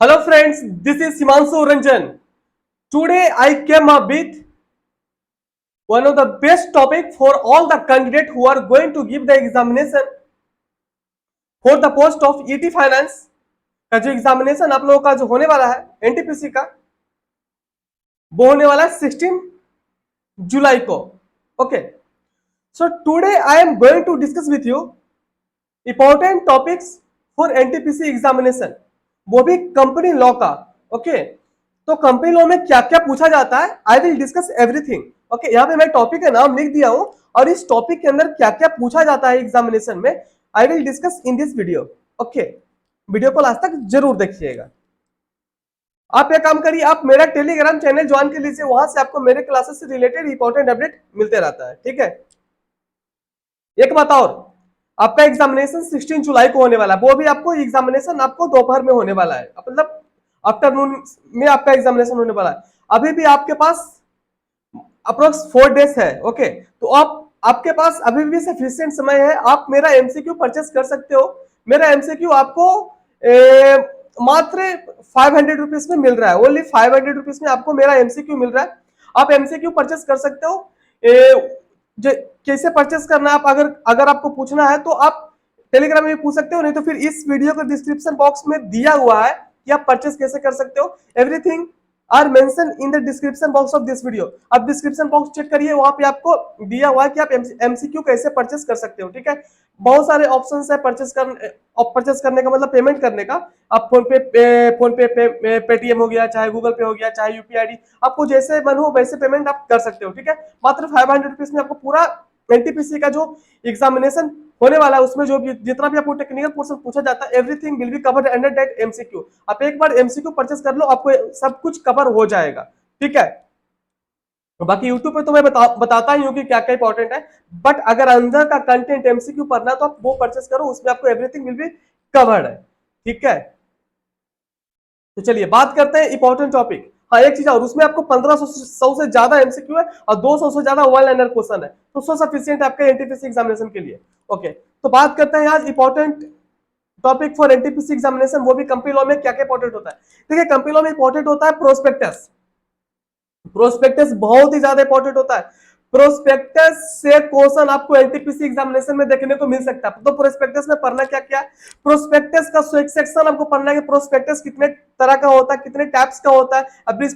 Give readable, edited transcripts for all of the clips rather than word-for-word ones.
Hello friends, this is Himanshu Ranjan. Today I came up with one of the best topic for all the candidates who are going to give the examination for the post of ET Finance का जो examination आप लोगों का जो होने वाला है NTPC का वो होने वाला है 16 जुलाई को. Okay, so today I am going to discuss with you important topics for NTPC examination, वो भी कंपनी लॉ का. ओके, तो कंपनी लॉ में क्या क्या पूछा जाता है I will discuss everything. Okay, यहाँ पे मैं टॉपिक का नाम लिख दिया हूं और इस टॉपिक के अंदर क्या क्या पूछा जाता है एग्जामिनेशन में आई will discuss in this video. Okay, video को लास्ट तक जरूर देखिएगा. आप ये काम करिए, आप मेरा टेलीग्राम चैनल ज्वाइन कर लीजिए, वहां से आपको मेरे क्लासेस से रिलेटेड इंपॉर्टेंट अपडेट मिलते रहता है. ठीक है, एक बात और, आपका एग्जामिनेशन 16 जुलाई को होने वाला है. वो भी आपको एग्जामिनेशन आपको दोपहर में होने वाला है, मतलब आफ्टरनून में आपका एग्जामिनेशन होने वाला है. अभी भी आपके पास अप्रोक्स 4 डेज है. ओके, तो आपके पास अभी भी सफिशिएंट समय है. आप मेरा एमसीक्यू परचेस कर सकते हो. मेरा एमसीक्यू आपको मात्र 500 रुपीज में मिल रहा है. ओनली 500 रुपीज में आपको मेरा एमसीक्यू मिल रहा है. आप एमसीक्यू परचेस कर सकते हो. कैसे परचेस करना है, आप अगर आपको पूछना है तो आप टेलीग्राम में भी पूछ सकते हो, नहीं तो फिर इस वीडियो के डिस्क्रिप्शन बॉक्स में दिया हुआ है कि आप परचेस कैसे कर सकते हो. Everything are mention in the description box of this video. आप डिस्क्रिप्शन बॉक्स चेक करिए, वहां पे आपको दिया हुआ है कि आप एमसीक्यू कैसे परचेस कर सकते हो. ठीक है, बहुत सारे ऑप्शंस है परचेस करने का, मतलब पेमेंट करने का. आप फोन पे पेटीएम हो गया, चाहे गूगल पे हो गया, चाहे यूपीआईडी, आपको जैसे मन हो वैसे पेमेंट आप कर सकते हो. ठीक है, मात्र 500 रुपीज में आपको पूरा एनटीपीसी का जो एग्जामिनेशन होने वाला है उसमें जो भी जितना भी आपको टेक्निकल पोर्शन पूछा जाता है everything will be covered under that MCQ. आप एक बार एमसीक्यू परचेस कर लो, आपको सब कुछ कवर हो जाएगा. ठीक है, बाकी यूट्यूब पे तो मैं बताता ही हूँ कि क्या क्या इंपॉर्टेंट है, बट अगर अंदर का कंटेंट एमसीक्यू पढ़ना है तो आप वो परचेस करो, उसमें आपको एवरीथिंग विल बी कवर्ड है. ठीक है, तो चलिए बात करते हैं इंपॉर्टेंट टॉपिक. हाँ, एक चीज और, उसमें आपको 1500 से ज्यादा एमसीक्यू है और 200 से ज्यादा वन लाइनर क्वेश्चन है, तो सो सफिशिएंट है आपके एनटीपीसी एग्जामिनेशन के लिए. ओके, तो बात करते हैं आज important topic for NTPC examination, वो भी कंपनी लॉ में क्या क्या इंपॉर्टेंट होता है. देखिए, कंपनी लॉ में इंपॉर्टेंट होता है प्रोस्पेक्टस. प्रोस्पेक्टस बहुत ही ज्यादा इंपॉर्टेंट होता है. प्रोस्पेक्टस से क्वेश्चन आपको एनटीपीसी एग्जामिनेशन में देखने को मिल सकता है. तो प्रोस्पेक्टस में पढ़ना क्या क्या है, प्रोस्पेक्टस का सेक्शन आपको पढ़ना है कि प्रोस्पेक्टस कितने तरह का होता है, कितने टाइप्स का होता है. अब्रीज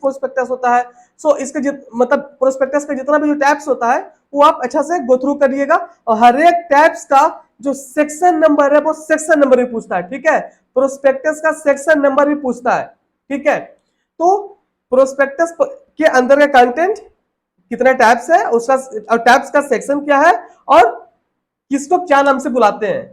प्रोस्पेक्टस होता है. सो इसके मतलब प्रोस्पेक्टस का जितना भी जो टाइप्स होता है वो आप अच्छा से गो थ्रू करिएगा, और हर एक टाइप्स का जो सेक्शन नंबर है वो सेक्शन नंबर भी पूछता है. ठीक है, प्रोस्पेक्टस का सेक्शन नंबर भी पूछता है. ठीक है, तो प्रोस्पेक्टस के अंदर का कंटेंट कितने टैब्स है, उसका टैब्स का सेक्शन क्या है, और किसको क्या नाम से बुलाते हैं.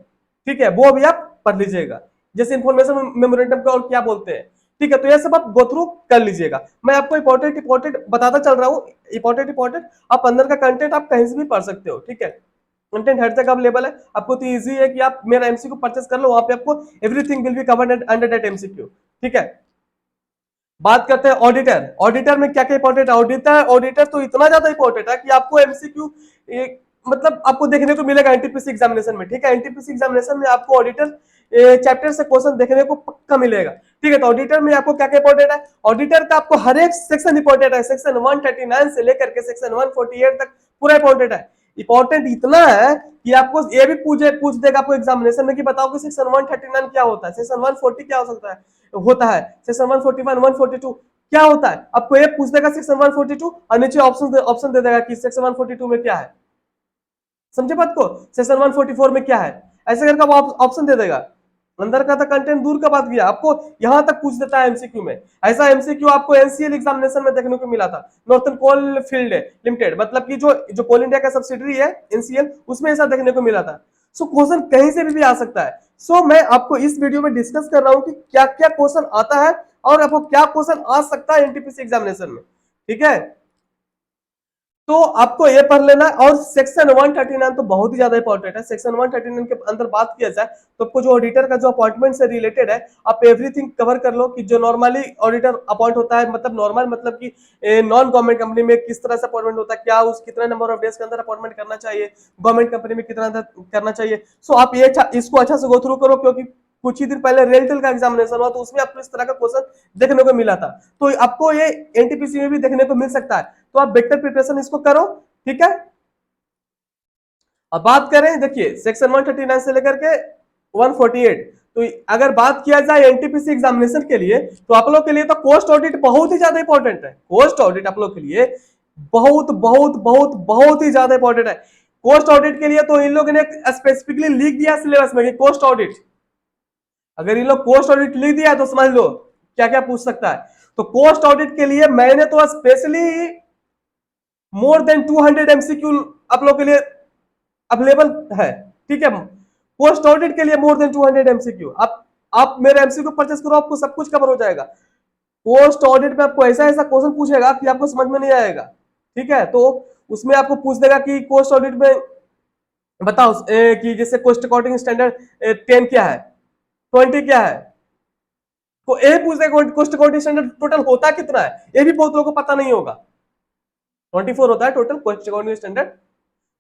ठीक है, वो अभी आप पढ़ लीजिएगा, जैसे इंफॉर्मेशन मेमोरेंडम को और क्या बोलते हैं. ठीक है, तो ये सब आप गो थ्रू कर लीजिएगा. मैं आपको इंपॉर्टेंट बताता चल रहा हूँ. इंपॉर्टेंट आप अंदर का कंटेंट आप कहीं से भी पढ़ सकते हो. ठीक है, कंटेंट हर जगह अवेलेबल है. आपको तो इजी है कि आप मेरा एमसीक्यू परचेस कर लो, वहां पे आपको everything will be covered under that MCQ. ठीक है, बात करते हैं ऑडिटर. ऑडिटर में क्या क्या इंपॉर्टेंट है. ऑडिटर तो इतना ज्यादा इंपॉर्टेंट है कि आपको एमसीक्यू मतलब आपको देखने को मिलेगा एनटीपीसी एग्जामिनेशन में. ठीक है, एनटीपीसी एग्जामिनेशन में आपको ऑडिटर चैप्टर से क्वेश्चन देखने को पक्का मिलेगा. ठीक है, तो ऑडिटर में आपको क्या क्या इंपॉर्टेंट है. ऑडिटर का आपको हर एक सेक्शन इंपॉर्टेंट है, सेक्शन 139 से लेकर के सेक्शन 148 तक पूरा इंपॉर्टेंट है. इंपॉर्टेंट इतना है कि आपको ये भी पूछ देगा आपको एग्जामिनेशन में कि बताओ कि सेक्शन 139 क्या होता है, सेक्शन 140 क्या हो सकता है सेक्शन 141 142 क्या होता है. आपको ये पूछ देगा सेक्शन 142 और नीचे ऑप्शन दे देगा कि सेक्शन 142 में क्या है. समझे बात को, सेक्शन 144 में क्या है, ऐसे करके ऑप्शन दे देगा. अंदर का था कंटेंट, दूर का बात किया, आपको यहां तक पूछ देता है एमसीक्यू में. ऐसा एमसीक्यू आपको एनसीएल एग्जामिनेशन में देखने को मिला था, नॉर्थन कोल फील्ड लिमिटेड, मतलब कि जो कोल इंडिया का सब्सिडरी है एनसीएल, उसमें ऐसा देखने को मिला था. सो क्वेश्चन कहीं से भी आ सकता है. सो मैं आपको इस वीडियो में डिस्कस कर रहा हूं कि क्या क्या क्वेश्चन आता है और आपको क्या क्वेश्चन आ सकता है एनटीपीसी एग्जामिनेशन में. ठीक है, तो आपको ये पढ़ लेना. और सेक्शन 139 तो बहुत ही ज्यादा इंपॉर्टेंट है. सेक्शन 139 के अंदर बात किया जाए तो आपको जो ऑडिटर का जो अपॉइंटमेंट से रिलेटेड है, आप एवरीथिंग कवर कर लो कि जो नॉर्मली ऑडिटर अपॉइंट होता है, मतलब नॉर्मल मतलब कि नॉन गवर्नमेंट कंपनी में किस तरह से अपॉइंटमेंट होता है, क्या उस कितने नंबर ऑफ डेज के अंदर अपॉइंटमेंट करना चाहिए, गवर्नमेंट कंपनी में कितना करना चाहिए. सो आप ये इसको अच्छा से गो थ्रू करो, क्योंकि कुछ ही दिन पहले रेलटेल का एग्जामिनेशन हुआ, तो उसमें आपको इस तरह का क्वेश्चन देखने को मिला था। तो आपको ये एनटीपीसी में भी देखने को मिल सकता है, तो आप बेटर प्रिपरेशन इसको करो, ठीक है। अब बात करें, देखिए सेक्शन 139 से लेकर के 148, तो अगर बात किया जाए एनटीपीसी एग्जामिनेशन के लिए, तो आप लोग के लिए तो कोस्ट ऑडिट बहुत ही ज्यादा इंपॉर्टेंट है। कोस्ट ऑडिट आप लोग के लिए बहुत बहुत बहुत बहुत ही ज्यादा इंपॉर्टेंट है। कोस्ट ऑडिट के लिए तो इन लोगों ने स्पेसिफिकली लिख दिया सिलेबस में कि कोस्ट ऑडिट, अगर इन लोग कोस्ट ऑडिट लिख दिया तो समझ लो क्या क्या पूछ सकता है। तो कोस्ट ऑडिट के लिए मैंने तो स्पेशली मोर देन 200 एमसीक्यू आप लोग के लिए अवेलेबल है, ठीक है। पोस्ट ऑडिट के लिए मोर देन 200 एमसीक्यू, आप मेरे एमसीक्यू परचेस करो, आपको सब कुछ कवर हो जाएगा। पोस्ट ऑडिट में आपको ऐसा ऐसा क्वेश्चन पूछेगा कि आपको समझ में नहीं आएगा, ठीक है। तो उसमें आपको पूछ देगा कि पोस्ट ऑडिट में बताओ कि जैसे कोस्ट अकाउंटिंग स्टैंडर्ड 10 क्या है, 20 क्या है, तो ये पूछ देगा कोस्ट अकाउंटिंग स्टैंडर्ड टोटल होता कितना है, ये भी बहुत लोगों को पता नहीं होगा। 24 होता है टोटल कोस्ट अकाउंटिंग स्टैंडर्ड।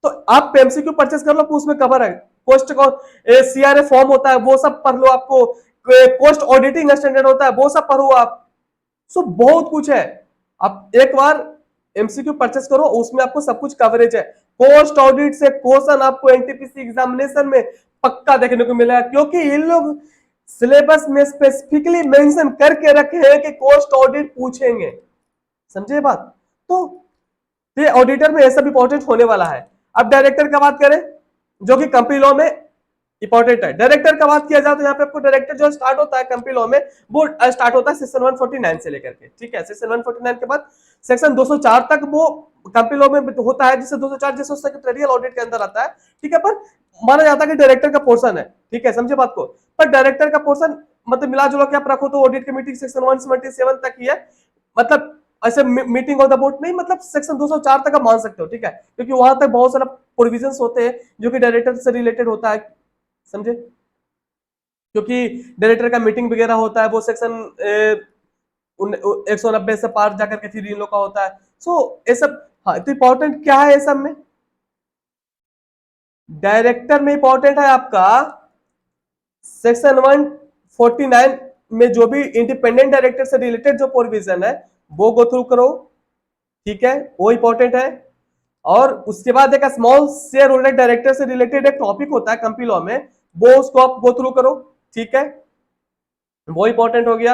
तो आप एमसीक्यू परचेस कर लो, उसमें कवर है। पोस्ट सीआरए फॉर्म होता है वो सब पढ़ लो, आपको पोस्ट ऑडिटिंग स्टैंडर्ड होता है वो सब पढ़ो आप। सो बहुत कुछ है, आप एक बार एमसीक्यू परचेस करो, उसमें आपको सब कुछ कवरेज है। पोस्ट ऑडिट से क्वेश्चन आपको एनटीपीसी एग्जामिनेशन में पक्का देखने को मिलेगा, क्योंकि इन लोग सिलेबस में स्पेसिफिकली मेंशन करके रखे हैं कि पोस्ट ऑडिट पूछेंगे, समझे बात। तो ये ऑडिटर में ये सब इंपॉर्टेंट होने वाला है। अब डायरेक्टर का बात करें, जो कि कंपनी लॉ में इंपॉर्टेंट है। डायरेक्टर का बात किया जाए तो यहाँ पे आपको डायरेक्टर जो स्टार्ट होता है कंपनी लॉ में, वो स्टार्ट होता है सेक्शन 149 से लेकर के, ठीक है। सेक्शन 149 के बाद सेक्शन 204 तक वो कंपनी लॉ में होता है, जिससे 204 जैसे सेक्रेटरियल ऑडिट के अंदर आता है, ठीक है। पर माना जाता है कि डायरेक्टर का पोर्सन है, ठीक है, समझे बात को। पर डायरेक्टर का पोर्सन मतलब मिला जुला के आप रखो तो ऑडिट कमेटी सेक्शन 177 तक ही है, मतलब ऐसे मीटिंग ऑफ द बोर्ड नहीं, मतलब सेक्शन 204 तक आप मान सकते हो, ठीक है, क्योंकि वहां तक बहुत सारा प्रोविजंस होते हैं जो कि डायरेक्टर से रिलेटेड होता है, समझे। क्योंकि डायरेक्टर का मीटिंग वगैरह होता है वो सेक्शन 190 से पार जाकर के फिर इन लोग का होता है। सो ये सब, हाँ, तो इंपॉर्टेंट क्या है ये सब में, डायरेक्टर में इंपॉर्टेंट है आपका सेक्शन 149 में जो भी इंडिपेंडेंट डायरेक्टर से रिलेटेड जो प्रोविजन है वो गो थ्रू करो, ठीक है, वो इंपॉर्टेंट है। और उसके बाद एक स्मॉल शेयर होल्डर डायरेक्टर से रिलेटेड एक टॉपिक होता है कंपनी लॉ में, वो उसको आप गो थ्रू करो, ठीक है, वो इंपॉर्टेंट हो गया।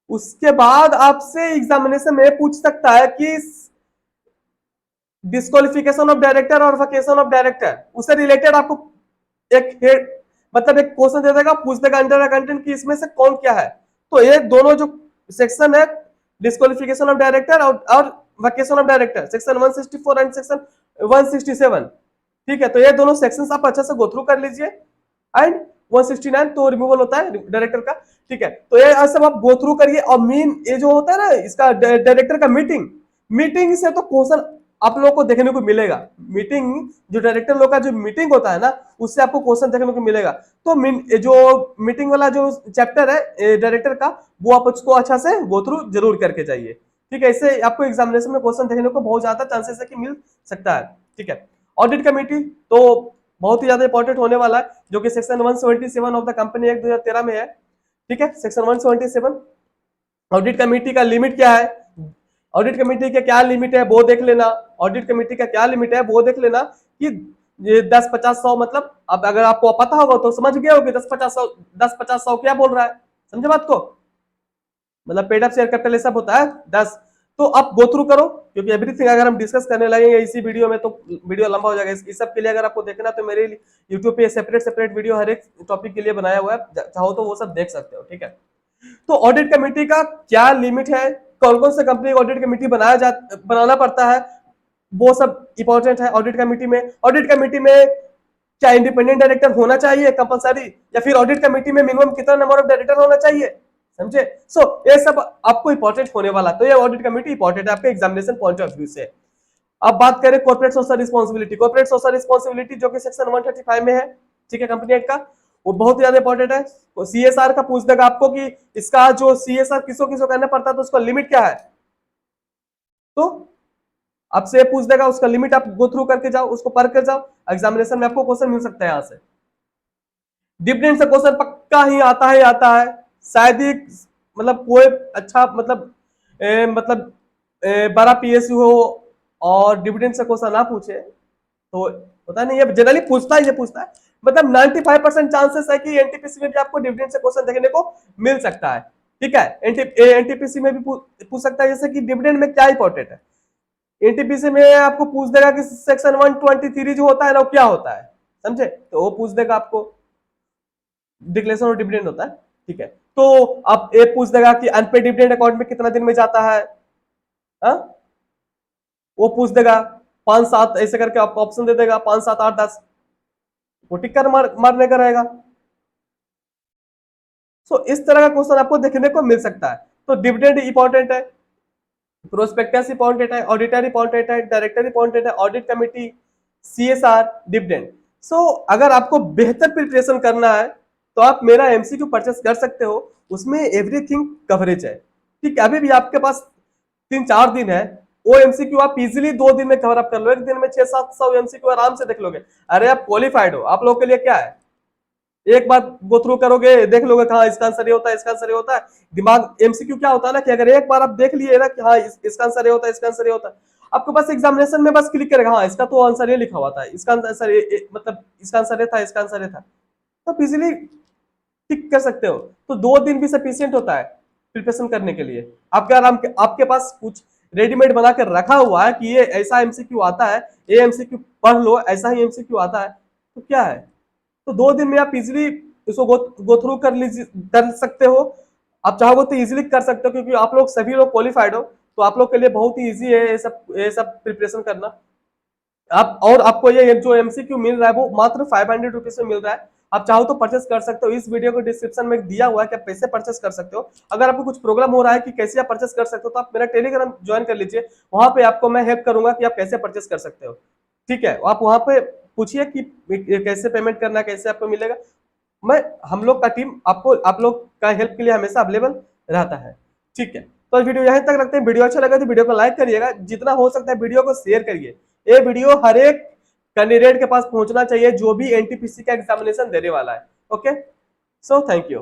उसके बाद आपसे एग्जामिनेशन में पूछ सकता है कि डिस्क्वालिफिकेशन ऑफ डायरेक्टर और वैकेशन ऑफ डायरेक्टर, उससे रिलेटेड आपको एक हेड मतलब एक क्वेश्चन दे देगा, पूछ देगा अंडर कंटेंट की इसमें से कौन क्या है। तो ये दोनों जो सेक्शन है, डिस्क्वालिफिकेशन ऑफ डायरेक्टर और vacation of director, section 164 and section 167, ठीक है। तो ये दोनों सेक्शंस आप अच्छे से गो थ्रू कर लीजिए। एंड 169 तो रिमूवल होता है डायरेक्टर का, ठीक है। तो ये सब आप गो थ्रू करिए। और मेन ये जो होता है ना इसका डायरेक्टर का मीटिंग से तो क्वेश्चन आप लोगों को देखने को मिलेगा। मीटिंग जो डायरेक्टर लोग का जो मीटिंग होता है ना, उससे आपको क्वेश्चन देखने को मिलेगा। तो जो मीटिंग वाला जो चैप्टर है डायरेक्टर का, वो आप उसको अच्छा से गो थ्रू जरूर करके जाइए, ठीक है। इससे आपको एग्जामिनेशन में क्वेश्चन देखने को बहुत ज्यादा चांसेस है कि मिल सकता है, ठीक है। ऑडिट कमेटी तो बहुत ही ज्यादा इंपॉर्टेंट होने वाला है, जो कि section 177 of the company act 2013 में है, ठीक है। सेक्शन 177 ऑडिट कमेटी का लिमिट क्या है, ऑडिट कमेटी का क्या लिमिट है वो देख लेना, ऑडिट कमेटी का क्या लिमिट है वो देख लेना कि ये 10 50 100, मतलब अब अगर आपको पता होगा तो समझ गए हो कि 10 50 100 10 50 100 क्या बोल रहा है, समझे बात को। मतलब पेड अप शेयर कैपिटल सब होता है 10। तो आप गो थ्रू करो, क्योंकि एवरीथिंग अगर हम डिस्कस करने लगेंगे इसी वीडियो में तो वीडियो लंबा हो जाएगा। इस सब के लिए अगर आपको देखना तो मेरे यूट्यूब पे सेपरेट वीडियो हर एक टॉपिक के लिए बनाया हुआ है, चाहो तो वो सब देख सकते हो, ठीक है। तो ऑडिट कमेटी का क्या लिमिट है, कौन कौन से कंपनी ऑडिट कमेटी बनाना पड़ता है, वो सब इंपॉर्टेंट है ऑडिट कमेटी में। ऑडिट कमेटी में क्या इंडिपेंडेंट डायरेक्टर होना चाहिए कंपलसरी, या फिर ऑडिट कमेटी में मिनिमम कितना नंबर ऑफ डायरेक्टर होना चाहिए, समझे। सो ये सब आपको इंपॉर्टेंट होने वाला, तो ये ऑडिट कमेटी इंपॉर्टेंट है आपके एग्जामिनेशन पॉइंट ऑफ व्यू से। अब बात करें corporate social responsibility, corporate social responsibility जो कि सेक्शन 135 में है, ठीक है, कंपनी एक्ट का, वो बहुत ज्यादा इंपॉर्टेंट है। सीएसआर का पूछ देगा आपको कि इसका जो सीएसआर किसको किसको करना पड़ता है, तो उसका लिमिट क्या है, तो आपसे पूछ देगा उसका लिमिट, आप गो थ्रू करके जाओ, उसको पढ़ कर जाओ, एग्जामिनेशन में आपको क्वेश्चन मिल सकता है यहाँ से। डिविडेंड से क्वेश्चन पक्का ही आता है शायद ही मतलब कोई अच्छा मतलब बड़ा पीएसयू हो और डिविडेंड से क्वेश्चन ना पूछे, तो पता नहीं, ये जनरली पूछता है मतलब 95% चांसेस है कि एनटीपीसी में भी आपको डिविडेंड से क्वेश्चन देखने को मिल सकता है। ठीक है, एनटीपीसी में भी पूछ सकता है, जैसे कि डिविडेंड में क्या इंपॉर्टेंट है। एनटीपीसी में आपको पूछ देगा कि सेक्शन 123 जो होता है ना वो क्या होता है, समझे, तो वो पूछ देगा आपको, डिक्लेरेशन ऑफ डिविडेंड होता है। ठीक है, तो अब ये पूछ देगा कि अनपेड डिविडेंड अकाउंट में कितना दिन में जाता है, हा? वो पूछ देगा 5 7 ऐसे करके आपको ऑप्शन दे देगा, 5 7 8 10, वो टिक कर मारने का रहेगा। सो इस तरह का क्वेश्चन आपको देखने को मिल सकता है। तो डिविडेंड इंपॉर्टेंट है, प्रोस्पेक्टस इंपॉर्टेंट है, ऑडिटर इंपॉर्टेंट है, डायरेक्टर इंपॉर्टेंट है, ऑडिट कमिटी, सीएसआर, डिविडेंड। सो अगर आपको बेहतर प्रिपरेशन करना है तो आप मेरा एमसीक्यू परचेस कर सकते हो, उसमें एवरीथिंग कवरेज है। ठीक है, अभी भी आपके पास 3 4 दिन है, वो एमसीक्यू आप इजीली 2 दिन में कवर अप कर लो, एक दिन में 600 700 एमसीक्यू आराम से देख लोगे। अरे आप क्वालिफाइड हो, आप लोगों के लिए क्या है, एक बार गो थ्रू करोगे, देख लोगे हाँ इसका आंसर ये होता है, इसका आंसर ये होता है। दिमाग एमसीक्यू क्या होता है ना कि अगर एक बार आप देख लिए ना कि हाँ इसका आंसर ये होता है, इसका आंसर ये होता है, आपको बस एग्जामिनेशन में बस क्लिक करेगा हाँ इसका तो आंसर ये लिखा हुआ था, इसका आंसर मतलब इसका आंसर ये था, इसका आंसर ये था, तो इजीली टिक कर सकते हो। तो 2 दिन भी सफिशियंट होता है प्रिपरेशन करने के लिए। आपके पास कुछ रेडीमेड बना कर रखा हुआ है कि ये ऐसा एमसीक्यू आता है, ये एमसीक्यू पढ़ लो, ऐसा ही एमसीक्यू आता है, तो क्या है, तो 2 दिन में आप इजिली इसको गो थ्रू कर सकते हो। आप चाहोगे तो इजिली कर सकते हो, क्योंकि आप लोग सभी लोग क्वालिफाइड हो, तो आप लोग के लिए बहुत ही इजी है ये सब प्रिपरेशन करना। आप और आपको ये जो एमसीक्यू मिल रहा है वो मात्र 500 रुपीज में मिल रहा है। आप चाहो तो परचेस कर सकते हो, इस वीडियो को डिस्क्रिप्शन में दिया हुआ है कि आप कैसे परचेस कर सकते हो। अगर आपको कुछ प्रॉब्लम हो रहा है कि कैसे आप परचेस कर सकते हो, तो आप मेरा टेलीग्राम ज्वाइन कर लीजिए, वहां पे आपको मैं हेल्प करूंगा कि आप कैसे परचेस कर सकते हो। ठीक है, आप वहां पे पूछिए कि कैसे पेमेंट करना है, कैसे आपको मिलेगा। हम लोग का टीम आप लोग का हेल्प के लिए हमेशा अवेलेबल रहता है। ठीक है, तो वीडियो यहीं तक रखते हैं। वीडियो अच्छा लगा तो वीडियो को लाइक करिएगा, जितना हो सकता है वीडियो को शेयर करिए। ये वीडियो हर एक कैंडिडेट के पास पहुंचना चाहिए जो भी एनटीपीसी का एग्जामिनेशन देने वाला है। Okay, so thank you.